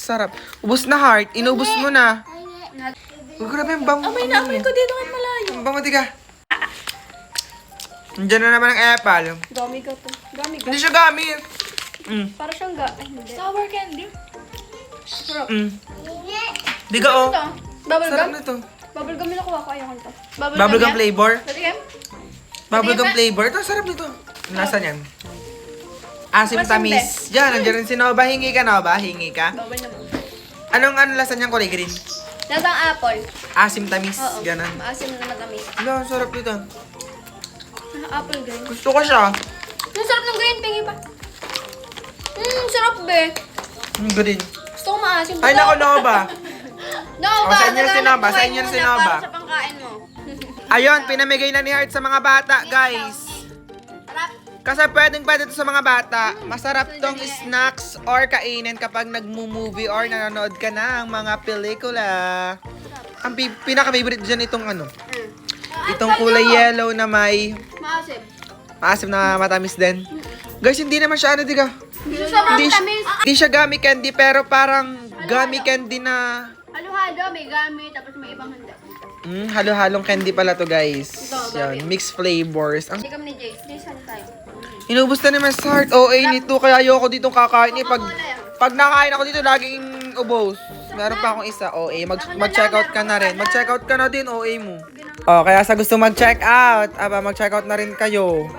sarap. Ubus na heart. Inubos mo na. Oh, grabe yung bango. May naamoy ko dito kahit malayo. Ang bango, tiga. Nandiyan na naman ang apple. Gummy ka to. Gummy ka. Hindi siya gamit. Para siyang ay hindi. Sour candy. Sarap. Diga, oh. Ito. Bubble Sarap gum. na to. Bubble gum yung nakuha ko. Ayaw ko ito. Bubblegum flavor. Dati ka? Bubblegum flavor. Ito, sarap nito. Nasaan yan? Asim Masim, tamis. Diyan, nandiyan rin si Nova. Hingi ka, Nova. Hingi ka. Bubble naman. Anong lasa niyang kulay green? Lasang apple. Asim tamis. Oo. Ganon. Maasim na matamis. Ano, sarap nito. Apple green. Gusto ko siya. Ang sarap ng green. Pingi pa. Sarap be. Green. Gusto ko maasim. Ay, naku, Nova. Nova, sa inyo si Nova, sa inyo si Nova. Sa pangkain mo. Ayun, pinamigay na ni Heart sa mga bata, guys. Sarap. Kasi pwede to sa mga bata. Masarap tong snacks or kainin kapag nagmo-movie or nanonood ka ng mga pelikula. Ang pinaka-favorite dyan itong ano. Itong kulay yellow na may Maasim. maasim na matamis din. Guys, hindi naman siya ano, diga. Sarap Hindi, tamis. hindi siya gummy candy, pero parang gummy candy na Halo-halo, may gamit, tapos may ibang handa. halo-halong candy pala to, guys. Ito, Yan, mixed flavors. Ang Hindi kami ni Jace. Jace, ano tayo? inubos na naman sa Heart. OA nito, kaya ayoko ditong kakain eh. Pag nakain ako dito, laging ubos. Meron pa akong isa, OA. Mag-checkout ka na rin. Mag-checkout ka na din, OA mo. Oh, kaya sa gusto mag-checkout, mag-checkout na rin kayo.